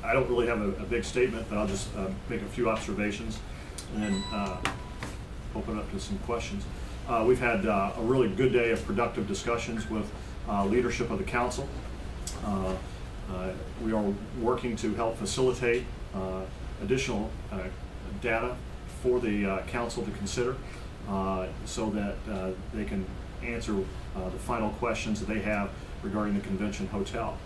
I don't really have a big statement, but I'll just make a few observations and then open up to some questions. We've had a really good day of productive discussions with leadership of the council. We are working to help facilitate additional data for the council to consider so that they can answer the final questions that they have regarding the convention hotel.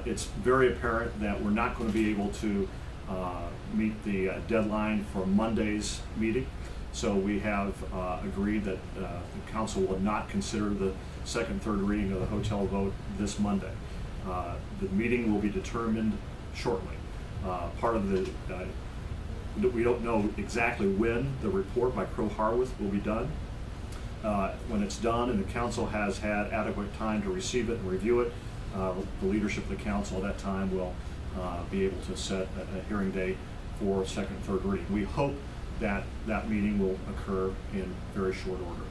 It's very apparent that we're not going to be able to meet the deadline for Monday's meeting. So we have agreed that the council will not consider the second, third reading of the hotel vote this Monday. The meeting will be determined shortly. Part of the, we don't know exactly when the report by Crow Harworth will be done. When it's done and the council has had adequate time to receive it and review it, the leadership of the council at that time will be able to set a hearing date for second and third reading. We hope that that meeting will occur in very short order.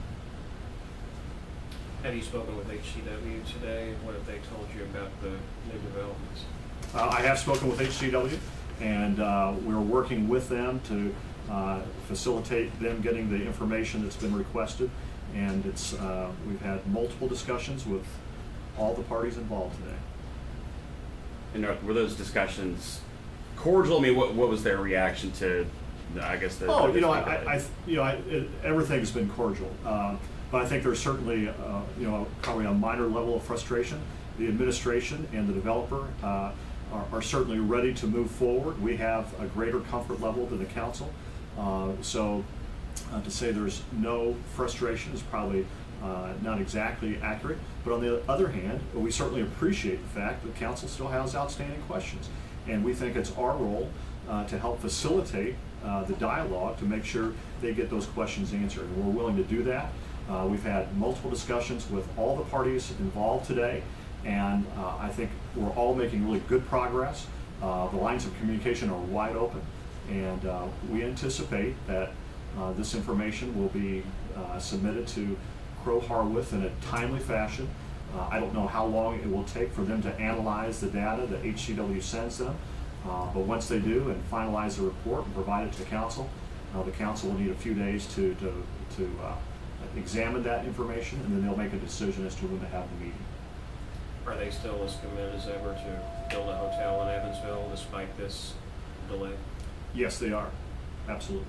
Have you spoken with HCW today? What have they told you about the new developments? I have spoken with HCW, and we're working with them to facilitate them getting the information that's been requested. And it's we've had multiple discussions with all the parties involved today. And were those discussions cordial? I mean, what was their reaction to, I guess, the... Oh, everything's been cordial. But I think there's certainly, probably a minor level of frustration. The administration and the developer are certainly ready to move forward. We have a greater comfort level than the council. So to say there's no frustration is probably not exactly accurate. But on the other hand, we certainly appreciate the fact that the council still has outstanding questions. And we think it's our role to help facilitate the dialogue to make sure they get those questions answered. And we're willing to do that. We've had multiple discussions with all the parties involved today, and I think we're all making really good progress. The lines of communication are wide open, and we anticipate that this information will be submitted to Crow Harworth in a timely fashion. I don't know how long it will take for them to analyze the data that HCW sends them, but once they do and finalize the report and provide it to council will need a few days to examine that information, and then they'll make a decision as to when to have the meeting. Are they still as committed as ever to build a hotel in Evansville despite this delay? Yes, they are. Absolutely.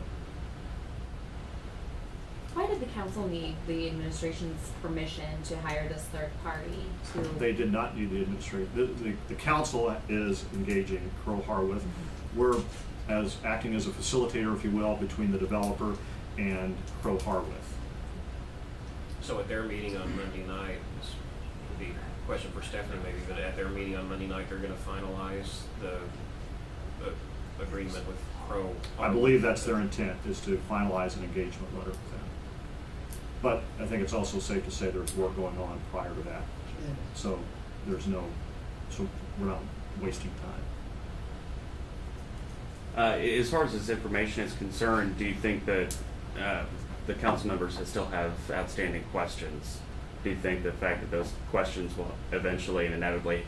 Why did the council need the administration's permission to hire this third party to? They did not need the administration. The council is engaging Crow Harworth. We're acting as a facilitator, if you will, between the developer and Crow Harworth. So at their meeting on Monday night, this would be a question for Stephanie maybe, but at their meeting on Monday night, they're going to finalize the agreement with Crow. I believe that's their intent, is to finalize an engagement letter with them. But I think it's also safe to say there's work going on prior to that. So so we're not wasting time. As far as this information is concerned, do you think that the council members that still have outstanding questions, do you think the fact that those questions will eventually and inevitably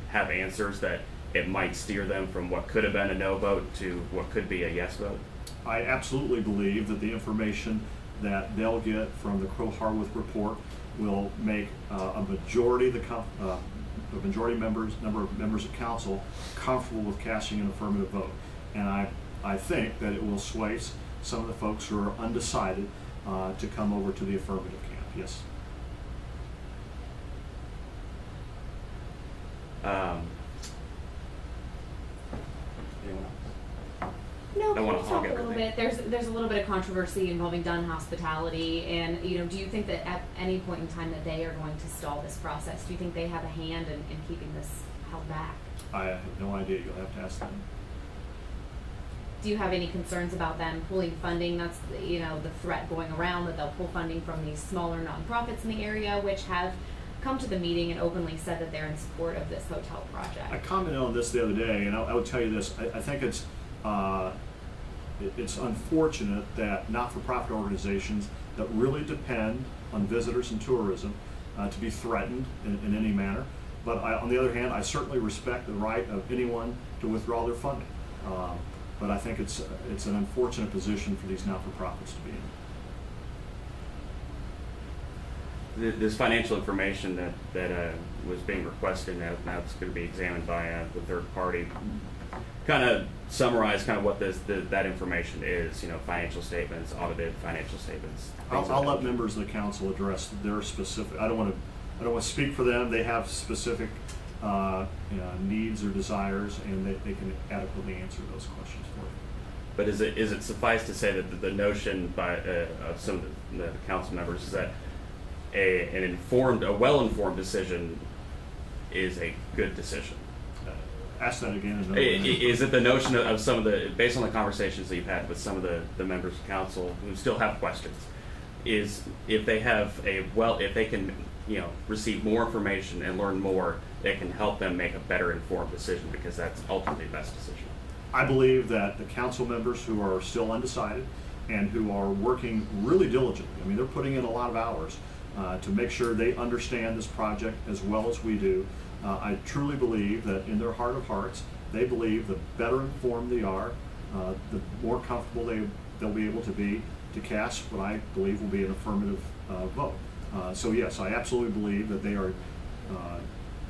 have answers, that it might steer them from what could have been a no vote to what could be a yes vote? I absolutely believe that the information that they'll get from the Crow Harworth report will make a majority of number of members of council comfortable with casting an affirmative vote. And I think that it will sway some of the folks who are undecided to come over to the affirmative camp. Yes. Anyone else? No, I can wanna you talk hog a little everything. bit? There's a little bit of controversy involving Dunn Hospitality, and do you think that at any point in time that they are going to stall this process? Do you think they have a hand in keeping this held back? I have no idea. You'll have to ask them. Do you have any concerns about them pulling funding? That's the threat going around that they'll pull funding from these smaller nonprofits in the area, which have come to the meeting and openly said that they're in support of this hotel project. I commented on this the other day, and I would tell you this. I think it's unfortunate that not-for-profit organizations that really depend on visitors and tourism to be threatened in any manner. But on the other hand, I certainly respect the right of anyone to withdraw their funding. But I think it's an unfortunate position for these not-for-profits to be in. This financial information that was being requested, now it's going to be examined by the third party. Kind of summarize kind of what that information is. Financial statements, audited financial statements. I'll let members of the council address their specific. I don't want to speak for them. They have specific needs or desires, and they can adequately answer those questions for you. But is it suffice to say that the notion by of some of the council members is that a well-informed decision is a good decision? Ask that again. Is it the notion of some of the, based on the conversations that you've had with some of the members of council who still have questions, is if they can receive more information and learn more, it can help them make a better informed decision, because that's ultimately the best decision? I believe that the council members who are still undecided and who are working really diligently, I mean, they're putting in a lot of hours to make sure they understand this project as well as we do. I truly believe that in their heart of hearts, they believe the better informed they are, the more comfortable they'll be able to be to cast what I believe will be an affirmative vote. So yes, I absolutely believe that they are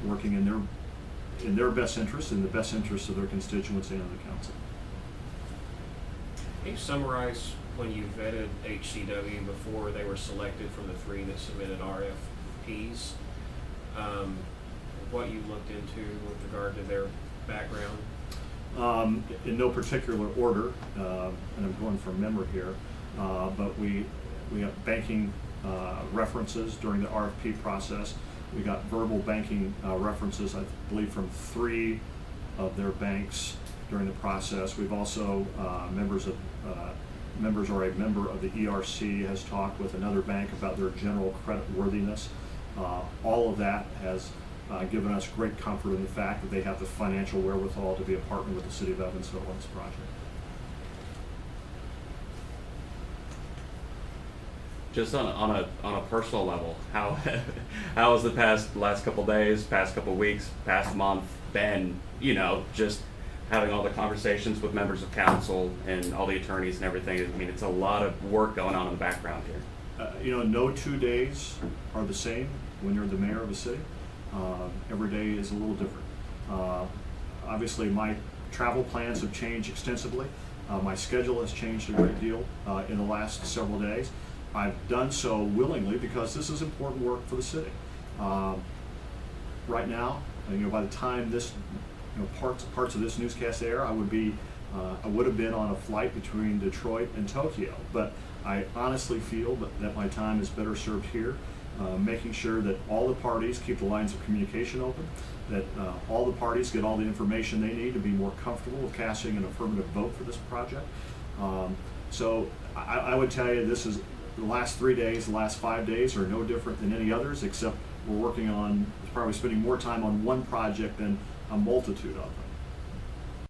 working in their best interest, in the best interest of their constituents and of the council. Can you summarize when you vetted HCW before they were selected from the 3 that submitted RFPs, what you looked into with regard to their background? In no particular order, and I'm going from memory here, but we got banking references during the RFP process. We got verbal banking references, I believe, from 3 of their banks during the process. We've also, members or a member of the ERC has talked with another bank about their general credit worthiness. All of that has given us great comfort in the fact that they have the financial wherewithal to be a partner with the city of Evansville on this project. Just on a personal level, how has the last couple days, past couple weeks, past month been? Just having all the conversations with members of council and all the attorneys and everything. I mean, it's a lot of work going on in the background here. No 2 days are the same when you're the mayor of a city. Every day is a little different. Obviously, my travel plans have changed extensively. My schedule has changed a great deal in the last several days. I've done so willingly because this is important work for the city. Right now, by the time this, parts of this newscast air, I would have been on a flight between Detroit and Tokyo. But I honestly feel that my time is better served here, making sure that all the parties keep the lines of communication open, that all the parties get all the information they need to be more comfortable with casting an affirmative vote for this project. So I would tell you, this is the last 3 days, the last 5 days are no different than any others, except we're working on probably spending more time on one project than a multitude of them.